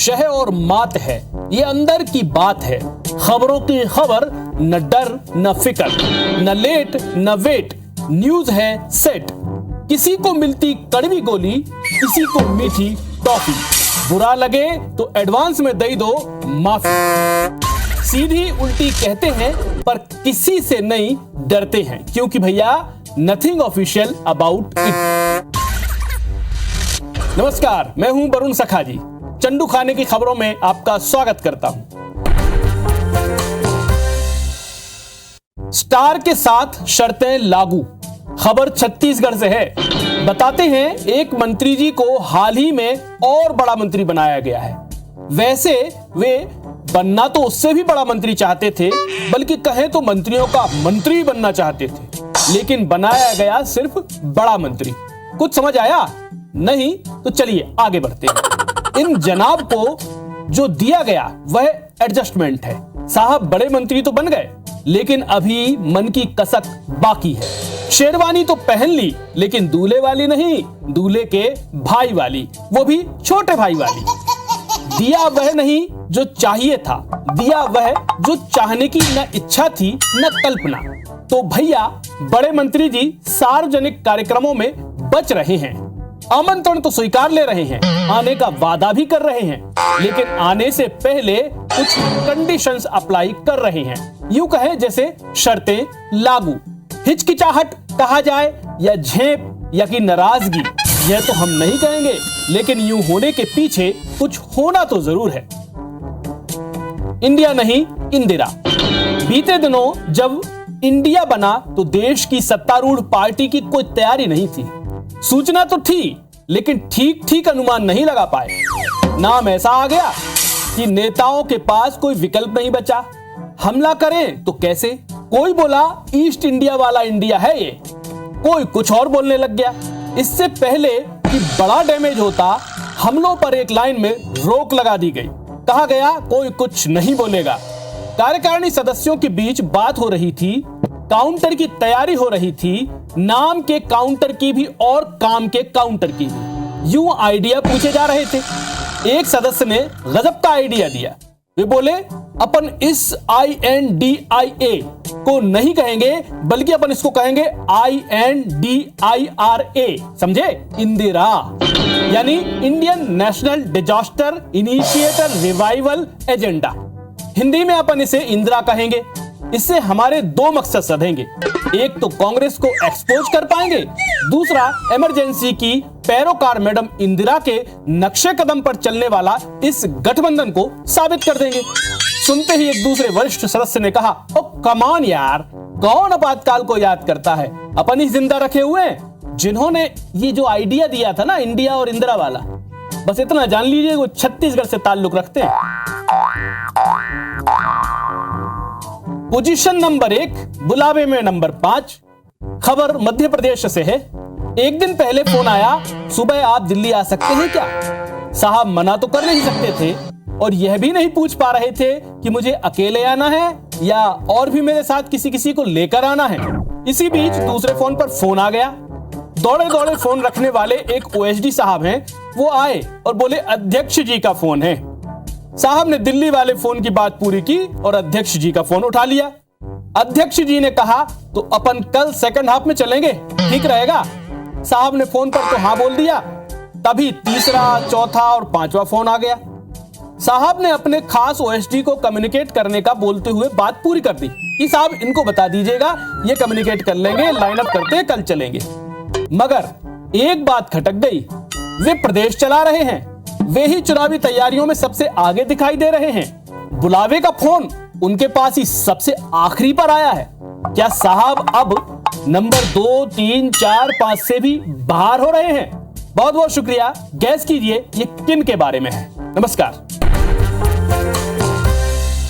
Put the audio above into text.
शह और मात है, ये अंदर की बात है। खबरों की खबर, न डर न फिक्र, न लेट न वेट, न्यूज है सेट। किसी को मिलती कड़वी गोली, किसी को मीठी टॉफी, बुरा लगे तो एडवांस में दे दो माफी। सीधी उल्टी कहते हैं पर किसी से नहीं डरते हैं, क्योंकि भैया नथिंग ऑफिशियल अबाउट इट। नमस्कार, मैं हूं वरुण सखा जी। चंडू खाने की खबरों में आपका स्वागत करता हूं। स्टार के साथ शर्तें लागू, खबर छत्तीसगढ़ से है। बताते हैं एक मंत्री जी को हाल ही में और बड़ा मंत्री बनाया गया है। वैसे वे बनना तो उससे भी बड़ा मंत्री चाहते थे, बल्कि कहें तो मंत्रियों का मंत्री बनना चाहते थे, लेकिन बनाया गया सिर्फ बड़ा मंत्री। कुछ समझ आया नहीं? तो चलिए आगे बढ़ते हैं। इन जनाब को जो दिया गया वह एडजस्टमेंट है। साहब बड़े मंत्री तो बन गए, लेकिन अभी मन की कसक बाकी है। शेरवानी तो पहन ली, लेकिन दूल्हे वाली नहीं, दूल्हे के भाई वाली, वो भी छोटे भाई वाली। दिया वह नहीं जो चाहिए था, दिया वह जो चाहने की न इच्छा थी न कल्पना। तो भैया बड़े मंत्री जी सार्वजनिक कार्यक्रमों में बच रहे हैं। आमंत्रण तो स्वीकार ले रहे हैं, आने का वादा भी कर रहे हैं, लेकिन आने से पहले कुछ कंडीशंस अप्लाई कर रहे हैं। यूं कहें जैसे शर्तें लागू। हिचकिचाहट कहा जाए या झेप या कि नाराजगी, यह तो हम नहीं कहेंगे, लेकिन यूं होने के पीछे कुछ होना तो जरूर है। इंडिया नहीं इंदिरा। बीते दिनों जब इंडिया बना तो देश की सत्तारूढ़ पार्टी की कोई तैयारी नहीं थी। सूचना तो थी, लेकिन ठीक ठीक अनुमान नहीं लगा पाए। नाम ऐसा आ गया कि नेताओं के पास कोई विकल्प नहीं बचा। हमला करें तो कैसे? कोई बोला ईस्ट इंडिया वाला इंडिया है ये, कोई कुछ और बोलने लग गया। इससे पहले कि बड़ा डैमेज होता, हमलों पर एक लाइन में रोक लगा दी गई। कहा गया कोई कुछ नहीं बोलेगा। कार्यकारिणी सदस्यों के बीच बात हो रही थी, काउंटर की तैयारी हो रही थी, नाम के काउंटर की भी और काम के काउंटर की भी। यूं आइडिया पूछे जा रहे थे। एक सदस्य ने गजब का आइडिया दिया। वे बोले अपन इस INDIA को नहीं कहेंगे, बल्कि अपन इसको कहेंगे INDIRA, समझे? इंदिरा, यानी Indian national disaster initiator revival agenda. Hindi में अपन इसे इंदिरा कहेंगे। इससे हमारे दो मकसद सधेंगे। एक तो कांग्रेस को एक्सपोज कर पाएंगे, दूसरा इमरजेंसी की पैरोकार मैडम इंदिरा के नक्शे कदम पर चलने वाला इस गठबंधन को साबित कर देंगे। सुनते ही एक दूसरे वरिष्ठ सदस्य ने कहा, ओ कमान यार, कौन आपातकाल को याद करता है? अपन ही जिंदा रखे हुए हैं। जिन्होंने ये जो आइडिया दिया था ना इंडिया और इंदिरा वाला, बस इतना जान लीजिए वो छत्तीसगढ़ से ताल्लुक रखते हैं। पोजीशन नंबर 1, बुलावे में नंबर 5। खबर मध्य प्रदेश से है। एक दिन पहले फोन आया, सुबह आप दिल्ली आ सकते हैं क्या? साहब मना तो कर नहीं सकते थे, और यह भी नहीं पूछ पा रहे थे कि मुझे अकेले आना है या और भी मेरे साथ किसी किसी को लेकर आना है। इसी बीच दूसरे फोन पर फोन आ गया। दौड़े दौड़े फोन रखने वाले एक OSD साहब हैं, वो आए और बोले अध्यक्ष जी का फोन है। साहब ने दिल्ली वाले फोन की बात पूरी की और अध्यक्ष जी का फोन उठा लिया। अध्यक्ष जी ने कहा तो अपन कल सेकंड हाफ में चलेंगे, ठीक रहेगा? साहब ने फोन पर तो हाँ बोल दिया। तभी तीसरा, चौथा और पांचवा फोन आ गया। साहब ने अपने खास OSD को कम्युनिकेट करने का बोलते हुए बात पूरी कर दी कि साहब इनको बता दीजिएगा, ये कम्युनिकेट कर लेंगे, लाइन अप करते हैं, कल चलेंगे। मगर एक बात खटक गई, वे प्रदेश चला रहे हैं, वे ही चुनावी तैयारियों में सबसे आगे दिखाई दे रहे हैं। बुलावे का फोन उनके पास ही सबसे आखिरी पर आया है। क्या साहब अब नंबर 2, 3, 4, 5 से भी बाहर हो रहे हैं? बहुत बहुत शुक्रिया। गैस कीजिए ये किन के बारे में है। नमस्कार।